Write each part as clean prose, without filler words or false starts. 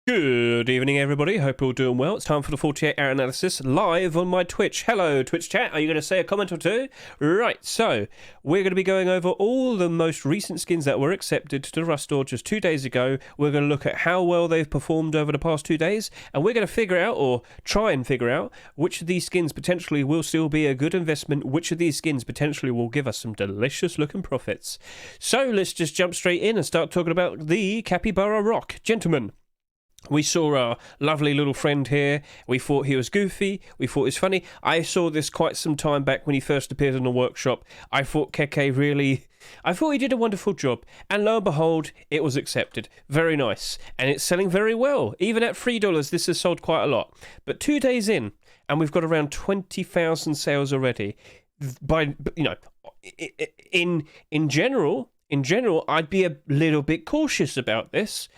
Good evening, everybody. Hope you're all doing well. It's time for the 48-hour analysis live on my Twitch. Hello, Twitch chat. Are you going to say a comment or two? Right, so we're going to be going over all the most recent skins that were accepted to the Rust Store just 2 days ago. We're going to look at how well they've performed over the past 2 days, and we're going to figure out, or try and figure out, which of these skins potentially will still be a good investment, which of these skins potentially will give us some delicious-looking profits. So let's just jump straight in and start talking about the Capybara Rock. Gentlemen, we saw our lovely little friend here. We thought he was goofy. We thought he was funny. I saw this quite some time back when he first appeared in the workshop. I thought I thought he did a wonderful job. And lo and behold, it was accepted. Very nice. And it's selling very well. Even at $3, this has sold quite a lot. But 2 days in, and we've got around 20,000 sales already. In general, I'd be a little bit cautious about this.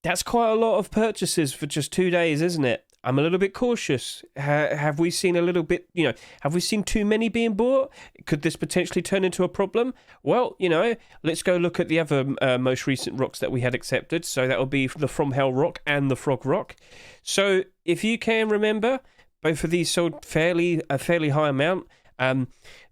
That's quite a lot of purchases for just 2 days, isn't it? I'm a little bit cautious. Have we seen have we seen too many being bought? Could this potentially turn into a problem? Well, let's go look at the other most recent rocks that we had accepted. So that will be the From Hell Rock and the Frog Rock. So if you can remember, both of these sold a fairly high amount.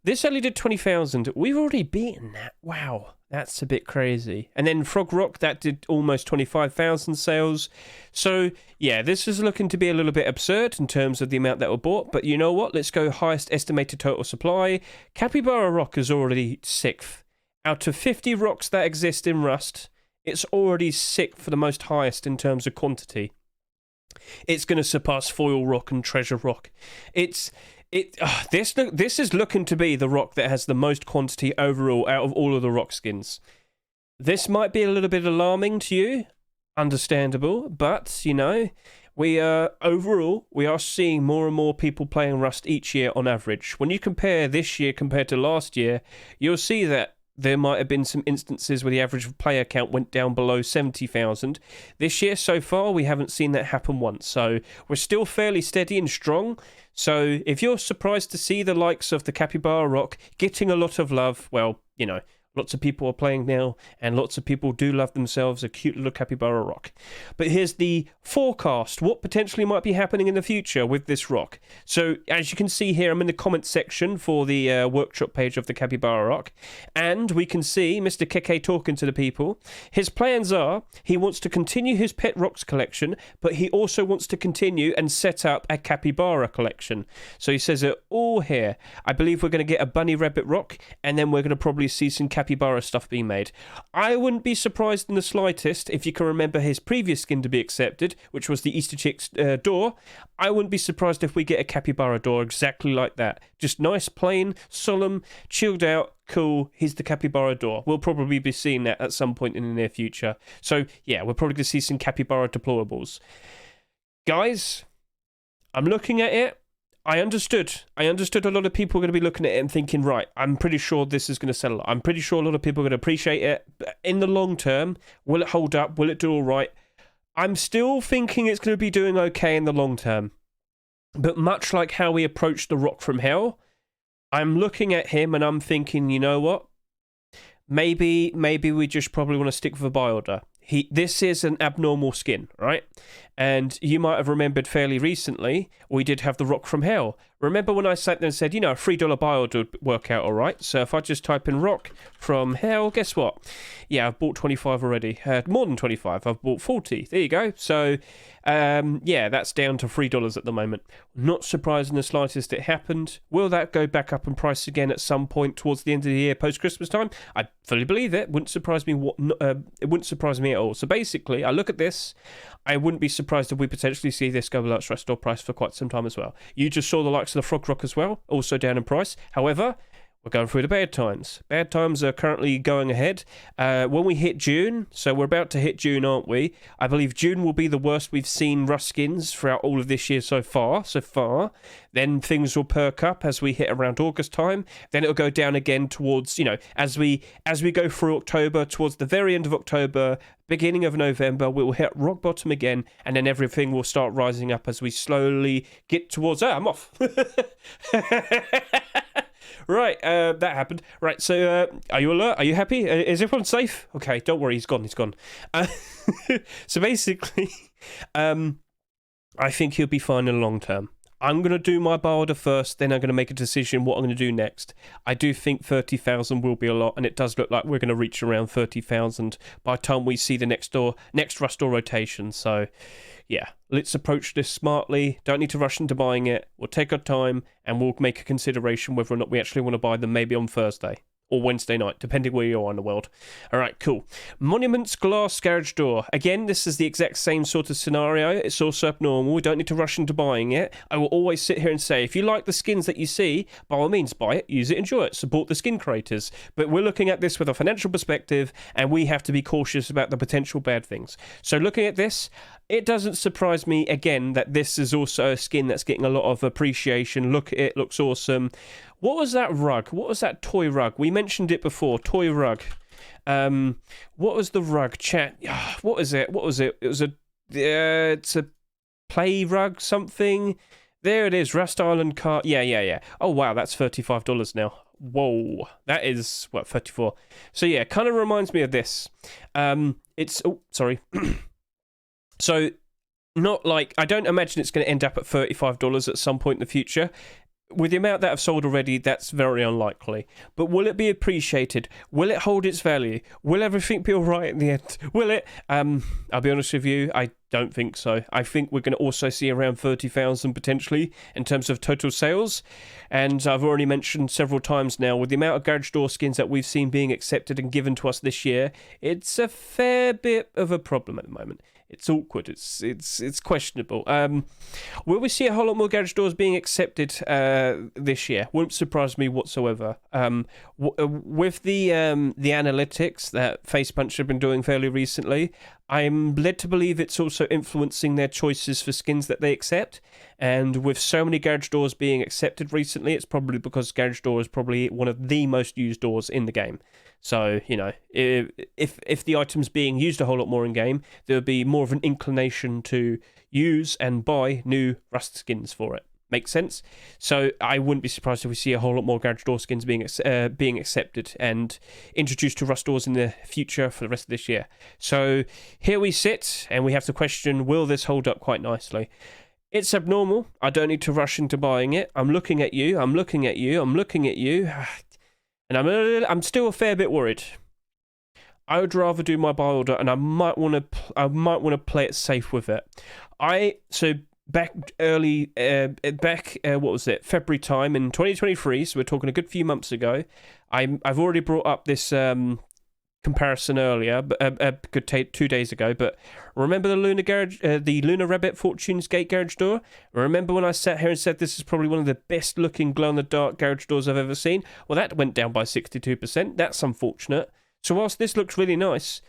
This only did 20,000. We've already beaten that. Wow. That's a bit crazy. And then Frog Rock, that did almost 25,000 sales. So, yeah, this is looking to be a little bit absurd in terms of the amount that were bought. But you know what? Let's go highest estimated total supply. Capybara Rock is already 6th. Out of 50 rocks that exist in Rust, it's already 6th for the most highest in terms of quantity. It's going to surpass Foil Rock and Treasure Rock. This is looking to be the rock that has the most quantity overall out of all of the rock skins. This might be a little bit alarming to you, understandable, but we are seeing more and more people playing Rust each year on average. When you compare this year compared to last year, you'll see that there might have been some instances where the average player count went down below 70,000. This year, so far, we haven't seen that happen once. So we're still fairly steady and strong. So if you're surprised to see the likes of the Capybara Rock getting a lot of love, well, lots of people are playing now, and lots of people do love themselves a cute little Capybara Rock. But here's the forecast, what potentially might be happening in the future with this rock. So, as you can see here, I'm in the comments section for the workshop page of the Capybara Rock, and we can see Mr. Keke talking to the people. His plans are, he wants to continue his pet rocks collection, but he also wants to continue and set up a Capybara collection. So he says it all here. I believe we're going to get a bunny rabbit rock, and then we're going to probably see some Capybara stuff being made. I wouldn't be surprised in the slightest if you can remember his previous skin to be accepted, which was the Easter Chick's door. I wouldn't be surprised if we get a Capybara door exactly like that. Just nice, plain, solemn, chilled out, cool. Here's the Capybara door. We'll probably be seeing that at some point in the near future. So yeah, we're probably going to see some Capybara deplorables. Guys, I'm looking at it. I understood a lot of people are going to be looking at it and thinking, right, I'm pretty sure this is going to sell a lot. I'm pretty sure a lot of people are going to appreciate it. But in the long term, will it hold up? Will it do all right? I'm still thinking it's going to be doing okay in the long term. But much like how we approached the Rock from Hell, I'm looking at him and I'm thinking, you know what? Maybe we just probably want to stick with a buy order. This is an abnormal skin, right? And you might have remembered fairly recently, we did have the Rock from Hell. Remember when I sat there and said, a $3 buy order would work out all right? So if I just type in Rock from Hell, guess what? Yeah, I've bought 25 already. More than 25. I've bought 40. There you go. So, yeah, that's down to $3 at the moment. Not surprised in the slightest it happened. Will that go back up in price again at some point towards the end of the year, post-Christmas time? I fully believe it. Wouldn't surprise me. It wouldn't surprise me at all. So basically, I look at this. I wouldn't be surprised if we potentially see this go below its rest store price for quite some time as well. You just saw the likes of the Frog Rock as well, also down in price. However, we're going through the bad times. Bad times are currently going ahead. When we hit June, so we're about to hit June, aren't we? I believe June will be the worst we've seen Rust skins throughout all of this year so far. Then things will perk up as we hit around August time. Then it'll go down again towards, as we go through October, towards the very end of October, beginning of November, we will hit rock bottom again, and then everything will start rising up as we slowly get towards... I'm off! Right, that happened. Right, so are you alert? Are you happy? Is everyone safe? Okay, don't worry, he's gone. He's gone. So basically, I think he'll be fine in the long term. I'm going to do my buy order first, then I'm going to make a decision what I'm going to do next. I do think 30,000 will be a lot, and it does look like we're going to reach around 30,000 by the time we see the next Rust Door rotation. So, yeah, let's approach this smartly. Don't need to rush into buying it. We'll take our time, and we'll make a consideration whether or not we actually want to buy them maybe on Thursday. Or Wednesday night, depending where you are in the world. All right, cool. Monuments Glass Garage Door. Again, this is the exact same sort of scenario. It's also abnormal. We don't need to rush into buying it. I will always sit here and say, if you like the skins that you see, by all means, buy it, use it, enjoy it, support the skin creators. But we're looking at this with a financial perspective, and we have to be cautious about the potential bad things. So looking at this, it doesn't surprise me, again, that this is also a skin that's getting a lot of appreciation. Look at it, looks awesome. What was that rug? What was that toy rug? We mentioned it before, toy rug. What was the rug, chat? What was it? What was it? It was it's a play rug something. There it is, Rust Island car. Yeah. Oh, wow, that's $35 now. Whoa, that is, what, 34. So, yeah, kind of reminds me of this. Sorry. So, not like, I don't imagine it's going to end up at $35 at some point in the future. With the amount that I've sold already, that's very unlikely. But will it be appreciated? Will it hold its value? Will everything be all right in the end? Will it? I'll be honest with you, I don't think so. I think we're going to also see around 30,000 potentially in terms of total sales. And I've already mentioned several times now, with the amount of garage door skins that we've seen being accepted and given to us this year, it's a fair bit of a problem at the moment. It's awkward. It's questionable. Will we see a whole lot more garage doors being accepted this year? Won't surprise me whatsoever. With the analytics that FacePunch have been doing fairly recently, I'm led to believe it's also influencing their choices for skins that they accept. And with so many garage doors being accepted recently, it's probably because garage door is probably one of the most used doors in the game. So, you know, if the item's being used a whole lot more in game, there would be more of an inclination to use and buy new Rust skins for it. Makes sense? So I wouldn't be surprised if we see a whole lot more garage door skins being accepted and introduced to Rust doors in the future for the rest of this year. So here we sit, and we have to question, will this hold up quite nicely? It's abnormal. I don't need to rush into buying it. I'm looking at you. I'm looking at you. I'm looking at you. And I'm still a fair bit worried. I would rather do my buy order, and I might want to play it safe with it. What was it? February time in 2023. So we're talking a good few months ago. I've already brought up this comparison earlier, but a good 2 days ago. But remember the Lunar Rabbit Fortune's Gate garage door? Remember when I sat here and said this is probably one of the best looking glow in the dark garage doors I've ever seen? Well, that went down by 62%. That's unfortunate. So whilst this looks really nice,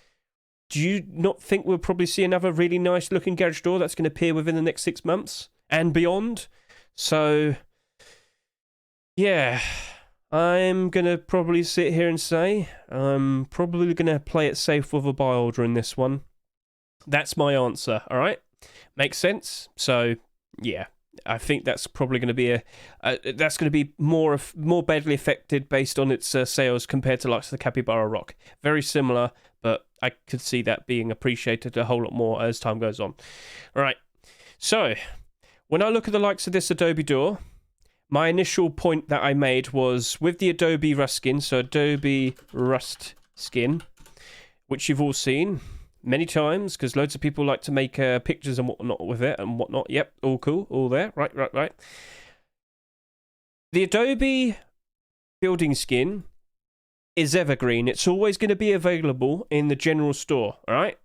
do you not think we'll probably see another really nice looking garage door that's going to appear within the next 6 months and beyond? So, yeah, I'm going to probably sit here and say I'm probably going to play it safe with a buy order in this one. That's my answer, all right? Makes sense? So, yeah, I think that's probably going to be that's going to be more badly affected based on its sales compared to like the Capybara Rock. Very similar, but I could see that being appreciated a whole lot more as time goes on. All right, so when I look at the likes of this Adobe Door, my initial point that I made was with the Adobe Rust skin, so Adobe Rust skin, which you've all seen many times because loads of people like to make pictures and whatnot with it and whatnot. Yep, all cool, all there. Right. The Adobe building skin is evergreen. It's always going to be available in the general store, all right?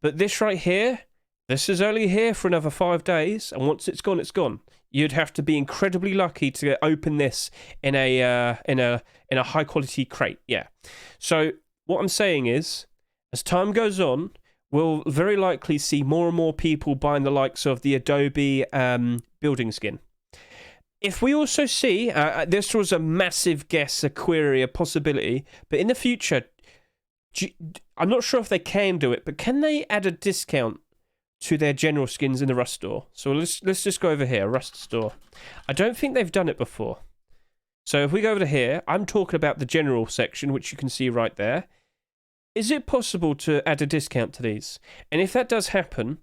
But this right here, this is only here for another 5 days, and once it's gone, it's gone. You'd have to be incredibly lucky to open this in a high quality crate. Yeah. So what I'm saying is, as time goes on, we'll very likely see more and more people buying the likes of the Adobe building skin. If we also see, this was a massive guess, a query, a possibility, but in the future, I'm not sure if they can do it, but can they add a discount to their general skins in the Rust store? So let's just go over here, Rust store. I don't think they've done it before. So if we go over to here, I'm talking about the general section, which you can see right there. Is it possible to add a discount to these? And if that does happen,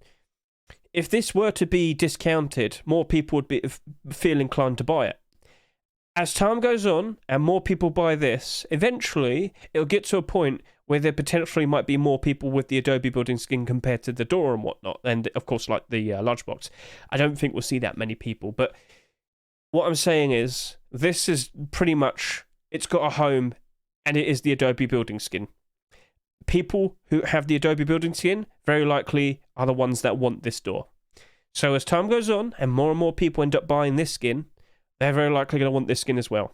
if this were to be discounted, more people would feel inclined to buy it. As time goes on and more people buy this, eventually it'll get to a point where there potentially might be more people with the Adobe building skin compared to the door and whatnot. And of course, like the large box. I don't think we'll see that many people. But what I'm saying is, this is pretty much, it's got a home, and it is the Adobe building skin. People who have the Adobe building skin very likely are the ones that want this door. So as time goes on and more people end up buying this skin, they're very likely going to want this skin as well.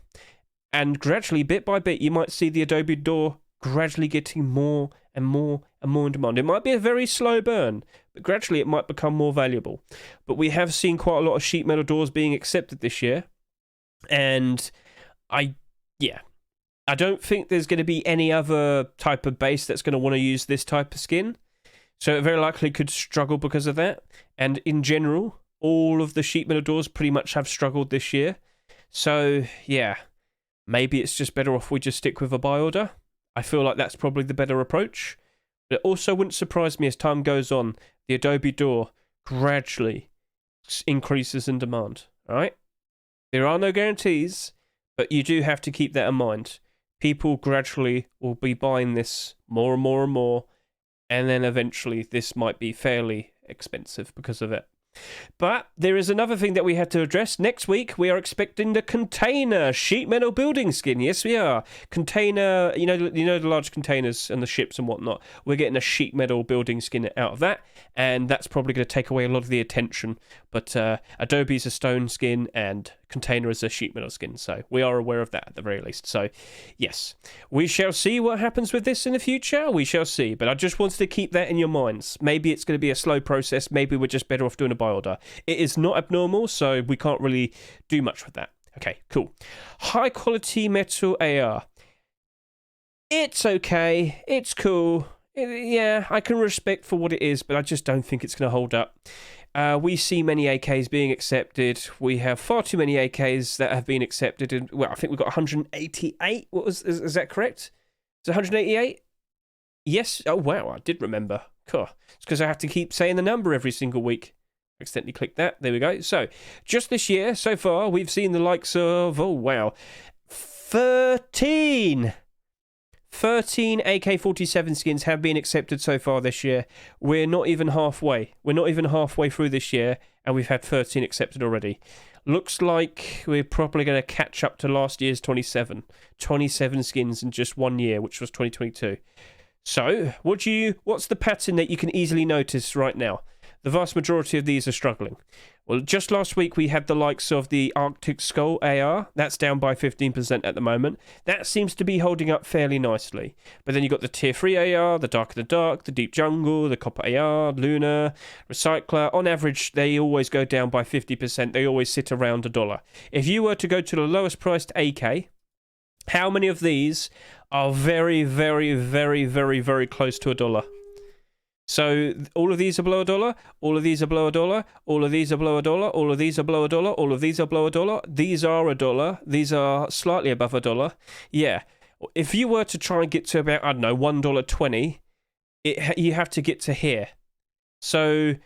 And gradually, bit by bit, you might see the Adobe door gradually getting more and more and more in demand. It might be a very slow burn, but gradually it might become more valuable. But we have seen quite a lot of sheet metal doors being accepted this year. And I don't think there's going to be any other type of base that's going to want to use this type of skin. So it very likely could struggle because of that. And in general, all of the sheet metal doors pretty much have struggled this year. So, yeah, maybe it's just better off we just stick with a buy order. I feel like that's probably the better approach. But it also wouldn't surprise me as time goes on, the Adobe door gradually increases in demand. All right? There are no guarantees, but you do have to keep that in mind. People gradually will be buying this more and more and more, and then eventually this might be fairly expensive because of it. But there is another thing that we had to address. Next week, we are expecting the container sheet metal building skin. Yes, we are. Container, you know the large containers and the ships and whatnot. We're getting a sheet metal building skin out of that, and that's probably going to take away a lot of the attention. But Adobe's a stone skin, and container is a sheet metal skin, so we are aware of that at the very least. So, yes, we shall see what happens with this in the future. We shall see, but I just wanted to keep that in your minds. Maybe it's going to be a slow process. Maybe we're just better off doing a buy order. It is not abnormal, so we can't really do much with that. Okay, cool. High quality metal AR. It's okay. It's cool. Yeah, I can respect for what it is, but I just don't think it's going to hold up. We see many AKs being accepted. We have far too many AKs that have been accepted. And well, I think we've got 188. Is that correct? Is it 188? Yes. Oh, wow. I did remember. Cool. It's because I have to keep saying the number every single week. Accidentally clicked that. There we go. So, just this year, so far, we've seen the likes of, oh, wow, 13 AK-47 skins have been accepted so far this year. We're not even halfway. We're not even halfway through this year, and we've had 13 accepted already. Looks like we're probably going to catch up to last year's 27. 27 skins in just 1 year, which was 2022. So, what's the pattern that you can easily notice right now? The vast majority of these are struggling. Well, just last week we had the likes of the Arctic Skull AR. That's down by 15% at the moment. That seems to be holding up fairly nicely. But then you've got the Tier 3 AR, the Dark of the Dark, the Deep Jungle, the Copper AR, Lunar, Recycler. On average, they always go down by 50%. They always sit around $1. If you were to go to the lowest priced AK, how many of these are very, very, very, very, very close to $1? So all of these are below $1, all of these are below $1, all of these are below $1, all of these are below $1, all of these are below $1, these are $1, these are slightly above $1. Yeah, if you were to try and get to about, I don't know, $1.20, you have to get to here. So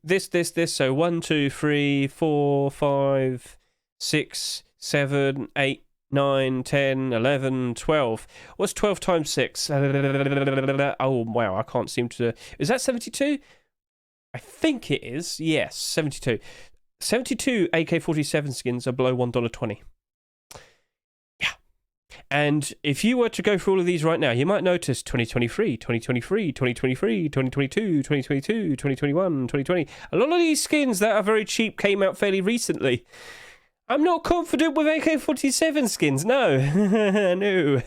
this, so 1, 2, 3, 4, 5, 6, 7, 8, 9, 10, 11, 12. What's 12 times 6? Oh, wow, I can't seem to... Is that 72? I think it is. Yes, 72. 72 AK-47 skins are below $1.20. Yeah. And if you were to go through all of these right now, you might notice 2023, 2023, 2023, 2022, 2022, 2021, 2020. A lot of these skins that are very cheap came out fairly recently. I'm not confident with AK-47 skins, no. No.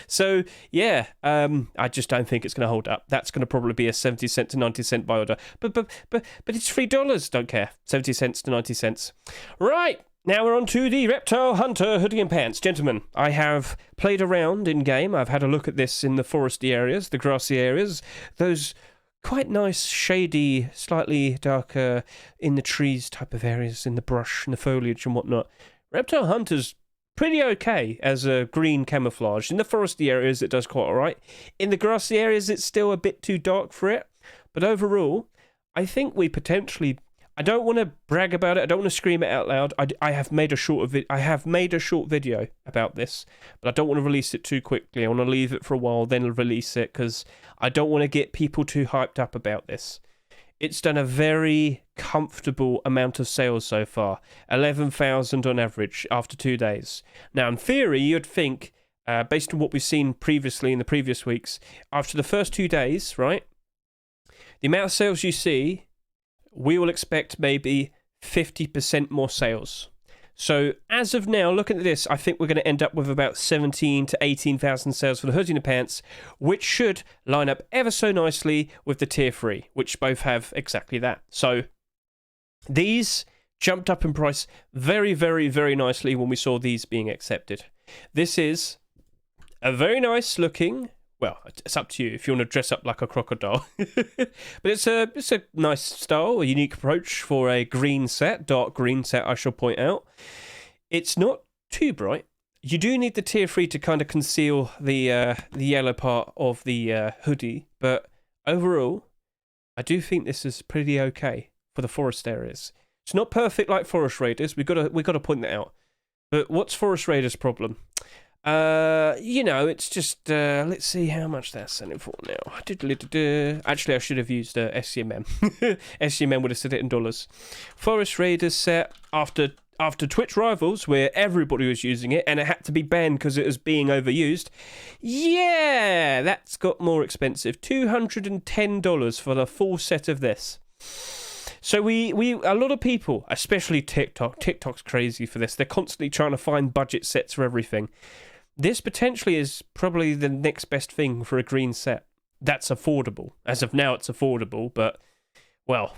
So, yeah, I just don't think it's going to hold up. That's going to probably be a 70 cent to 90 cent buy order. But it's $3, don't care. 70 cents to 90 cents. Right, now we're on to the Reptile Hunter hoodie and pants. Gentlemen, I have played around in-game. I've had a look at this in the foresty areas, the grassy areas, those... quite nice, shady, slightly darker in the trees type of areas, in the brush and the foliage and whatnot. Reptile Hunter's pretty okay as a green camouflage. In the foresty areas, it does quite all right. In the grassy areas, it's still a bit too dark for it. But overall, I think we potentially... I don't want to brag about it. I don't want to scream it out loud. I have made a short video about this, but I don't want to release it too quickly. I want to leave it for a while, then release it, because I don't want to get people too hyped up about this. It's done a very comfortable amount of sales so far. 11,000 on average after 2 days. Now, in theory, you'd think, based on what we've seen previously in the previous weeks, after the first 2 days, right, the amount of sales you see, we will expect maybe 50% more sales. So as of now, looking at this, I think we're going to end up with about 17 to 18,000 sales for the hoodie and the pants, which should line up ever so nicely with the tier 3, which both have exactly that. So these jumped up in price very, very, very nicely when we saw these being accepted. This is a very nice looking... Well, it's up to you if you want to dress up like a crocodile. But it's a nice style, a unique approach for a green set, dark green set, I shall point out. It's not too bright. You do need the tier 3 to kind of conceal the yellow part of the hoodie, but overall, I do think this is pretty okay for the forest areas. It's not perfect like Forest Raiders. We got to point that out. But what's Forest Raiders' problem? It's just, let's see how much that's selling for now. Actually, I should have used SCMM. SCMM would have said it in dollars. Forest Raiders set after Twitch Rivals, where everybody was using it, and it had to be banned because it was being overused. Yeah, that's got more expensive. $210 for the full set of this. So we a lot of people, especially TikTok's crazy for this. They're constantly trying to find budget sets for everything. This potentially is probably the next best thing for a green set that's affordable. As of now, it's affordable, but, well,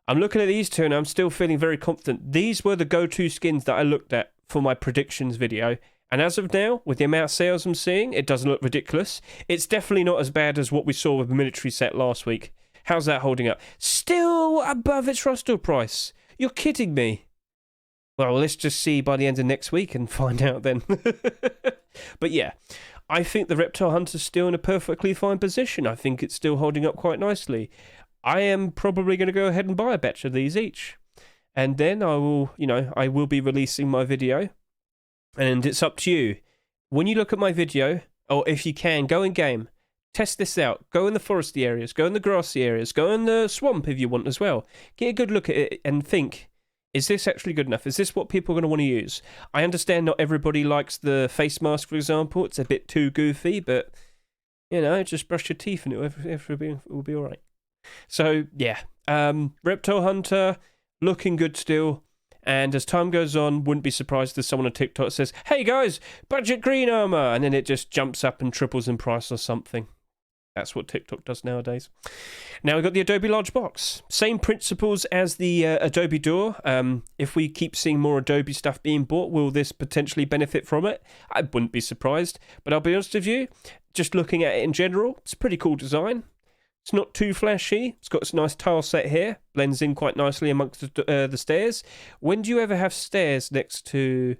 I'm looking at these two and I'm still feeling very confident. These were the go-to skins that I looked at for my predictions video. And as of now, with the amount of sales I'm seeing, it doesn't look ridiculous. It's definitely not as bad as what we saw with the military set last week. How's that holding up? Still above its retail price. You're kidding me. Well, let's just see by the end of next week and find out then. But yeah, I think the Reptile Hunter's still in a perfectly fine position. I think it's still holding up quite nicely. I am probably going to go ahead and buy a batch of these each. And then I will be releasing my video. And it's up to you. When you look at my video, or if you can, go in game. Test this out. Go in the foresty areas. Go in the grassy areas. Go in the swamp if you want as well. Get a good look at it and think, is this actually good enough? Is this what people are going to want to use? I understand not everybody likes the face mask, for example. It's a bit too goofy, but, just brush your teeth and it will be all right. So, yeah. Reptile Hunter, looking good still. And as time goes on, wouldn't be surprised if someone on TikTok says, hey guys, budget green armor. And then it just jumps up and triples in price or something. That's what TikTok does nowadays. Now we've got the Adobe Large Box. Same principles as the Adobe Door. If we keep seeing more Adobe stuff being bought, will this potentially benefit from it? I wouldn't be surprised. But I'll be honest with you, just looking at it in general, it's a pretty cool design. It's not too flashy. It's got this nice tile set here. Blends in quite nicely amongst the stairs. When do you ever have stairs next to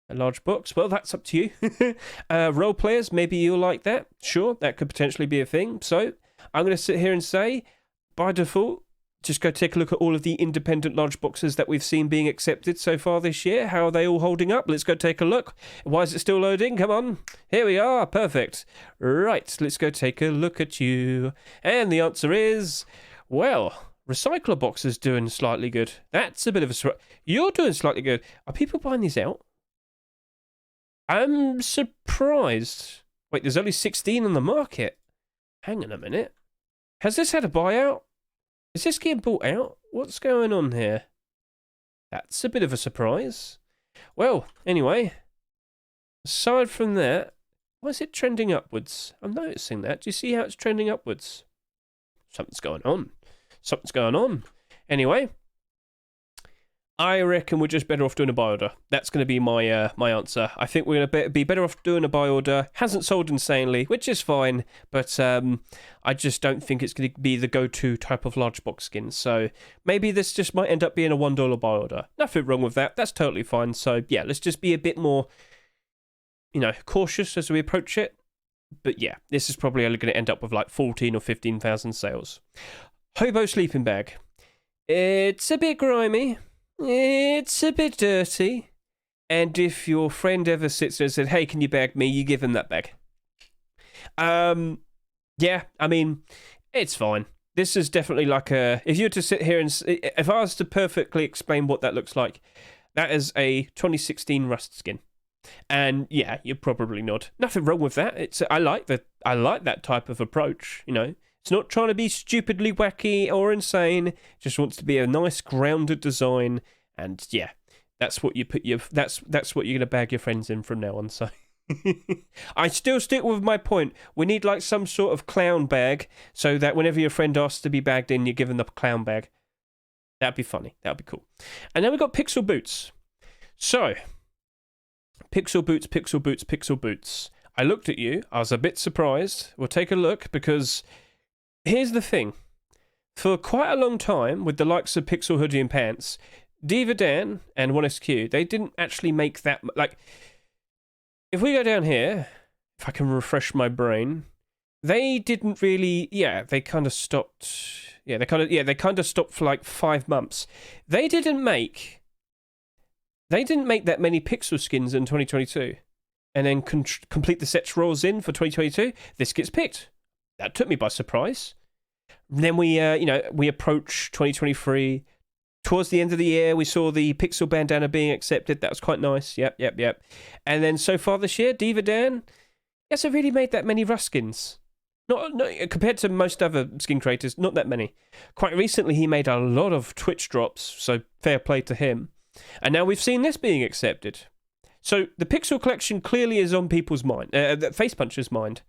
a large box? Well, that's up to you. Role players, maybe you'll like that. Sure, that could potentially be a thing. So I'm going to sit here and say, by default, just go take a look at all of the independent large boxes that we've seen being accepted so far this year. How are they all holding up? Let's go take a look. Why is it still loading? Come on. Here we are. Perfect. Right, let's go take a look at you. And the answer is, well, Recycler Box is doing slightly good. That's a bit of a... You're doing slightly good. Are people buying these out? I'm surprised. Wait, there's only 16 on the market. Hang on a minute. Has this had a buyout? Is this getting bought out? What's going on here? That's a bit of a surprise. Well, anyway, aside from that, why is it trending upwards? I'm noticing that. Do you see how it's trending upwards? Something's going on. Something's going on. Anyway, I reckon we're just better off doing a buy order. That's going to be my my answer. I think we're going to be better off doing a buy order. Hasn't sold insanely, which is fine, but I just don't think it's going to be the go-to type of large box skin. So maybe this just might end up being a $1 buy order. Nothing wrong with that. That's totally fine. So yeah, let's just be a bit more, cautious as we approach it. But yeah, this is probably only going to end up with like 14 or 15,000 sales. Hobo Sleeping Bag. It's a bit grimy. It's a bit dirty. And if your friend ever sits there and said, hey, can you bag me? You give him that bag. Yeah, I mean, it's fine. This is definitely like if you were to sit here and... If I was to perfectly explain what that looks like, that is a 2016 Rust skin. And yeah, you're probably not. Nothing wrong with that. I like that type of approach, It's not trying to be stupidly wacky or insane. It just wants to be a nice grounded design, and yeah, that's what you put that's what you're gonna bag your friends in from now on. So I still stick with my point. We need like some sort of clown bag so that whenever your friend asks to be bagged in, you're given the clown bag. That'd be funny. That'd be cool. And then we've got pixel boots. So pixel boots, pixel boots, pixel boots. I looked at you. I was a bit surprised. We'll take a look because. Here's the thing. For quite a long time, with the likes of Pixel Hoodie and Pants, Diva Dan and 1SQ, they didn't actually make that... Like, if we go down here, if I can refresh my brain, they didn't really... Yeah, they kind of stopped... Yeah, they kind of stopped for like 5 months. They didn't make that many Pixel skins in 2022. And then complete the sets rolls in for 2022. This gets picked. That took me by surprise. Then we approach 2023. Towards the end of the year, we saw the Pixel bandana being accepted. That was quite nice. Yep. And then so far this year, Diva Dan hasn't really made that many Rust skins. Not compared to most other skin creators, not that many. Quite recently, he made a lot of Twitch drops, so fair play to him. And now we've seen this being accepted. So the Pixel collection clearly is on people's mind, Face Puncher's mind.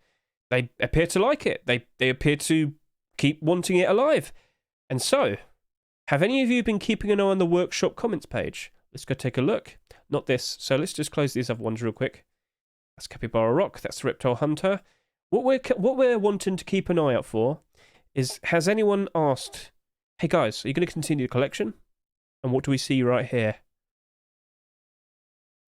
They appear to like it. They appear to keep wanting it alive. And so, have any of you been keeping an eye on the workshop comments page? Let's go take a look. Not this. So let's just close these other ones real quick. That's Capybara Rock. That's the Reptile Hunter. What we're wanting to keep an eye out for is, has anyone asked, hey guys, are you going to continue the collection? And what do we see right here?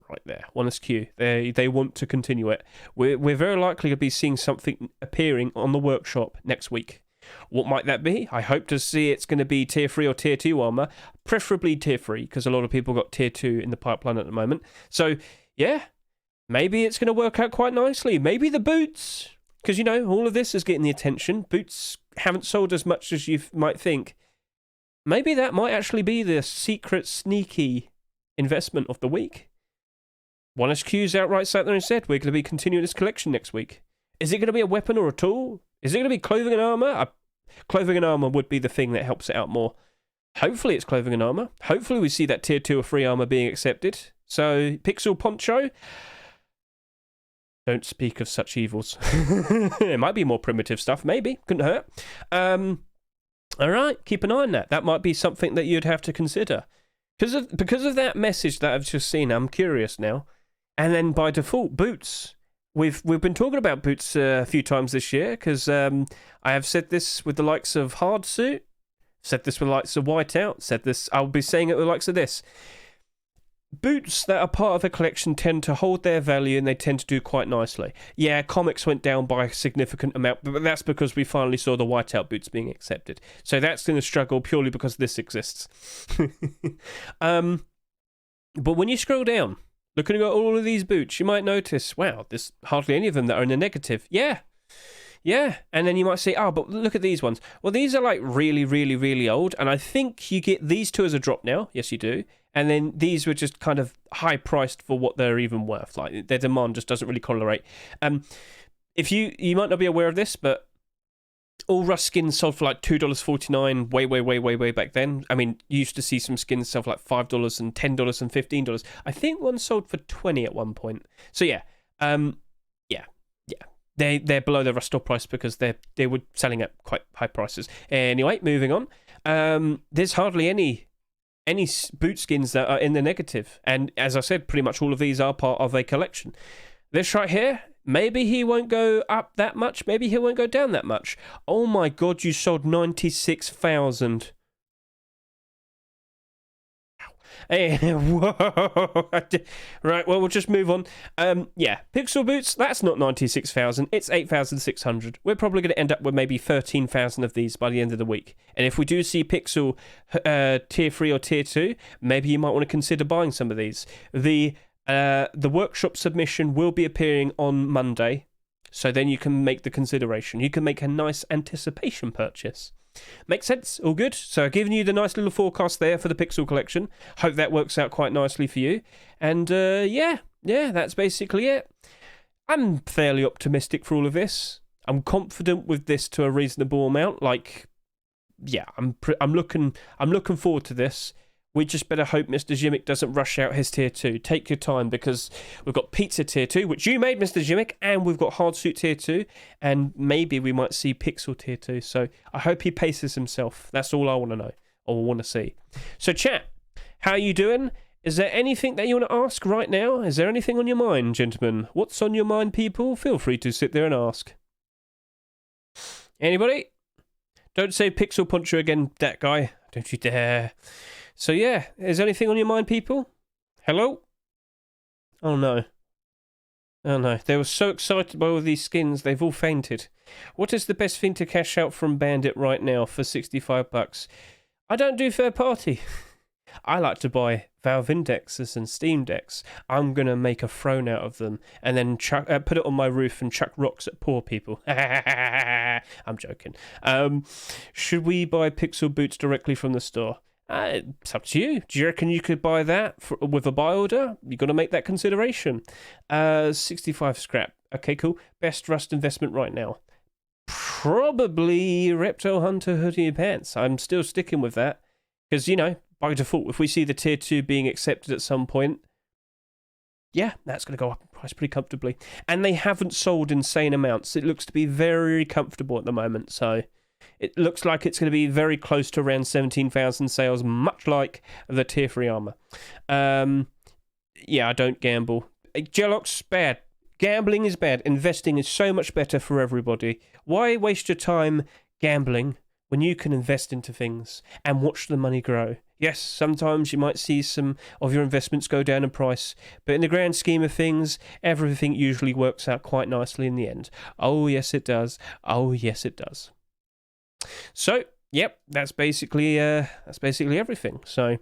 Right there, 1SQ. They want to continue it. We're very likely to be seeing something appearing on the workshop next week. What might that be? I hope to see it's going to be tier 3 or tier 2 armor, preferably tier 3, because a lot of people got tier 2 in the pipeline at the moment. So yeah, maybe it's going to work out quite nicely. Maybe the boots, because all of this is getting the attention. Boots haven't sold as much as you might think. Maybe that might actually be the secret sneaky investment of the week. 1SQ's outright sat there and said, we're going to be continuing this collection next week. Is it going to be a weapon or a tool? Is it going to be clothing and armor? Clothing and armor would be the thing that helps it out more. Hopefully it's clothing and armor. Hopefully we see that tier 2 or 3 armor being accepted. So, Pixel Poncho. Don't speak of such evils. It might be more primitive stuff, maybe. Couldn't hurt. Alright, keep an eye on that. That might be something that you'd have to consider. Because of that message that I've just seen, I'm curious now. And then by default, boots. We've been talking about boots a few times this year because I have said this with the likes of Hardsuit, said this with the likes of Whiteout, said this. I'll be saying it with the likes of this. Boots that are part of a collection tend to hold their value and they tend to do quite nicely. Yeah, comics went down by a significant amount, but that's because we finally saw the Whiteout boots being accepted. So that's going to struggle purely because this exists. But when you scroll down, looking at all of these boots, you might notice, wow, there's hardly any of them that are in the negative. Yeah. And then you might say, oh, but look at these ones. Well, these are like really, really, really old. And I think you get these two as a drop now. Yes, you do. And then these were just kind of high priced for what they're even worth. Like their demand just doesn't really correlate. If you might not be aware of this, but all Rust skins sold for like $2.49 way back then. I mean, you used to see some skins sell for like $5 and $10 and $15. I think one sold for $20 at one point. So yeah. They're below the Rust store price because they were selling at quite high prices. Anyway, moving on. There's hardly any any boot skins that are in the negative. And as I said, pretty much all of these are part of a collection. This right here, maybe he won't go up that much. Maybe he won't go down that much. Oh my God, you sold 96,000. Whoa. Right, well, we'll just move on. Yeah, Pixel Boots, that's not 96,000. It's 8,600. We're probably going to end up with maybe 13,000 of these by the end of the week. And if we do see Pixel Tier 3 or Tier 2, maybe you might want to consider buying some of these. The workshop submission will be appearing on Monday, so then you can make the consideration. You can make a nice anticipation purchase. Makes sense? All good? So I've given you the nice little forecast there for the Pixel collection. Hope that works out quite nicely for you. And yeah, that's basically it. I'm fairly optimistic for all of this. I'm confident with this to a reasonable amount. Like, yeah, I'm looking forward to this. We just better hope Mr. Jimmick doesn't rush out his Tier 2. Take your time, because we've got Pizza Tier 2, which you made, Mr. Jimmick, and we've got Hardsuit Tier 2, and maybe we might see Pixel Tier 2. So I hope he paces himself. That's all I want to know, or want to see. So chat, how are you doing? Is there anything that you want to ask right now? Is there anything on your mind, gentlemen? What's on your mind, people? Feel free to sit there and ask. Anybody? Don't say Pixel Puncher again, that guy. Don't you dare. So yeah, is anything on your mind, people? Hello? Oh no. Oh no, they were so excited by all these skins, they've all fainted. What is the best thing to cash out from Bandit right now for 65 bucks? I don't do third party. I like to buy Valve Indexes and Steam Decks. I'm going to make a throne out of them and then put it on my roof and chuck rocks at poor people. I'm joking. Should we buy Pixel Boots directly from the store? It's up to you. Do you reckon you could buy that with a buy order? You've got to make that consideration. 65 scrap. Okay, cool. Best Rust investment right now. Probably Reptile Hunter hoodie and pants. I'm still sticking with that. Because, you know, by default, if we see the Tier 2 being accepted at some point, yeah, that's going to go up in price pretty comfortably. And they haven't sold insane amounts. It looks to be very comfortable at the moment, so it looks like it's going to be very close to around 17,000 sales, much like the Tier 3 armor. Yeah, I don't gamble. Gelox, bad. Gambling is bad. Investing is so much better for everybody. Why waste your time gambling when you can invest into things and watch the money grow? Yes, sometimes you might see some of your investments go down in price, but in the grand scheme of things, everything usually works out quite nicely in the end. Oh, yes, it does. Oh, yes, it does. So, yep, that's basically everything. So,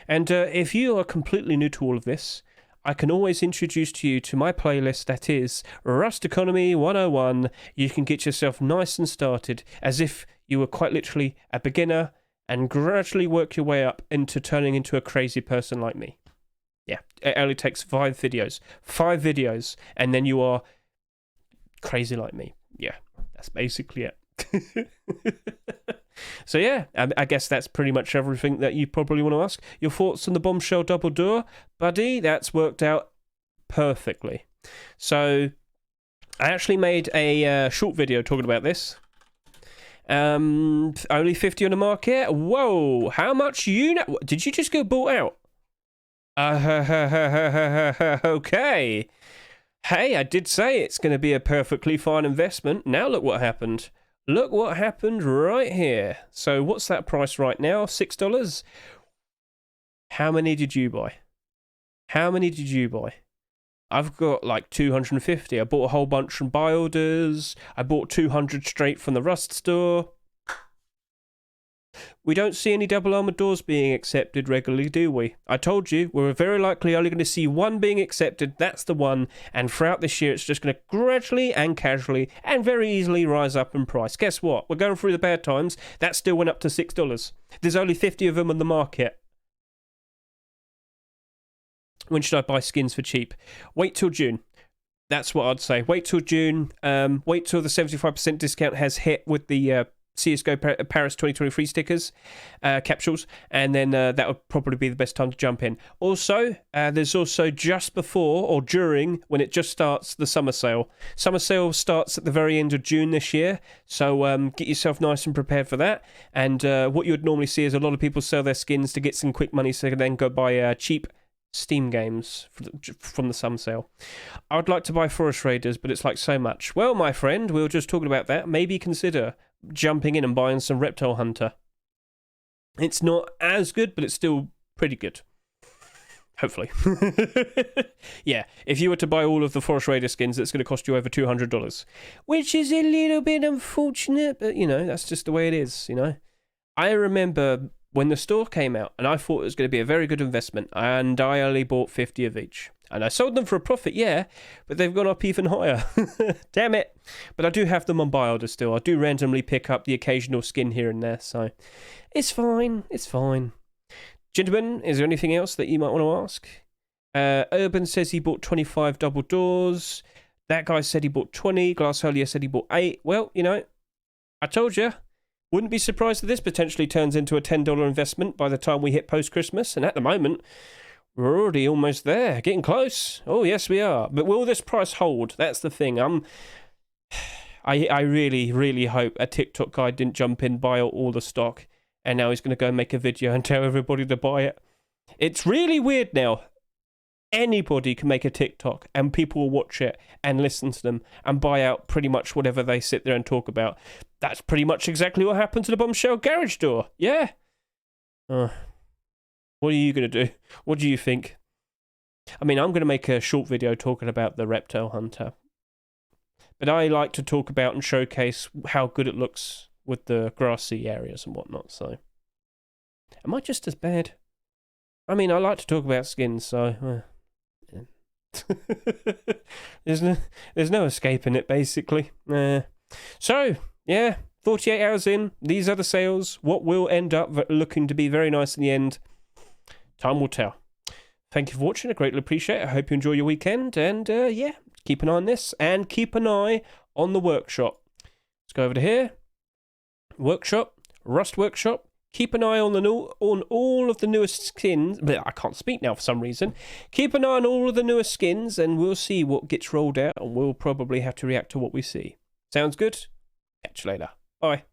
and if you are completely new to all of this, I can always introduce you to my playlist that is Rust Economy 101. You can get yourself nice and started as if you were quite literally a beginner and gradually work your way up into turning into a crazy person like me. Yeah, it only takes 5 videos, and then you are crazy like me. Yeah, that's basically it. So yeah, I guess that's pretty much everything that you probably want to ask. Your thoughts on the Bombshell double door, buddy? That's worked out perfectly. So I actually made a short video talking about this. Only 50 on the market. Whoa, how much you know? Did you just get bought out? Okay. Hey, I did say it's going to be a perfectly fine investment. Now look what happened. Look what happened right here. So what's that price right now? $6? How many did you buy? How many did you buy? I've got like 250. I bought a whole bunch from buy orders. I bought 200 straight from the Rust store. We don't see any double armored doors being accepted regularly, do we? I told you, we're very likely only going to see one being accepted. That's the one. And throughout this year, it's just going to gradually and casually and very easily rise up in price. Guess what? We're going through the bad times. That still went up to $6. There's only 50 of them on the market. When should I buy skins for cheap? Wait till June. That's what I'd say. Wait till June. Wait till the 75% discount has hit with the CSGO Paris 2023 stickers, capsules, and then that would probably be the best time to jump in. Also, there's also just before or during when it just starts the summer sale. Summer sale starts at the very end of June this year, so get yourself nice and prepared for that. And what you would normally see is a lot of people sell their skins to get some quick money so they can then go buy cheap Steam games from the summer sale. I would like to buy Forest Raiders, but it's like so much. Well, my friend, we were just talking about that. Maybe consider jumping in and buying some Reptile Hunter. It's not as good, but it's still pretty good. Hopefully. Yeah, if you were to buy all of the Forest Raider skins, it's going to cost you over $200. Which is a little bit unfortunate, but, you know, that's just the way it is, you know. I remember when the store came out, and I thought it was going to be a very good investment, and I only bought 50 of each. And I sold them for a profit, yeah, but they've gone up even higher. Damn it. But I do have them on buy order still. I do randomly pick up the occasional skin here and there, so it's fine. It's fine. Gentlemen, is there anything else that you might want to ask? Urban says he bought 25 double doors. That guy said he bought 20. Glass Holier said he bought 8. Well, you know, I told you. Wouldn't be surprised if this potentially turns into a $10 investment by the time we hit post-Christmas. And at the moment, we're already almost there. Getting close. Oh, yes, we are. But will this price hold? That's the thing. I really, really hope a TikTok guy didn't jump in, buy all the stock, and now he's going to go make a video and tell everybody to buy it. It's really weird now. Anybody can make a TikTok and people will watch it and listen to them and buy out pretty much whatever they sit there and talk about. That's pretty much exactly what happened to the Bombshell garage door. Yeah. What are you going to do? What do you think? I mean, I'm going to make a short video talking about the Reptile Hunter. But I like to talk about and showcase how good it looks with the grassy areas and whatnot, so. Am I just as bad? I mean, I like to talk about skins, so. There's no escaping it, basically. So, yeah, 48 hours in, these are the sales. What will end up looking to be very nice in the end, time will tell. Thank you for watching, I greatly appreciate it. I hope you enjoy your weekend, and yeah, keep an eye on this, and keep an eye on the workshop. Let's go over to here. Workshop, Rust Workshop. Keep an eye on all of the newest skins. I can't speak now for some reason. Keep an eye on all of the newest skins, and we'll see what gets rolled out, and we'll probably have to react to what we see. Sounds good? Catch you later. Bye.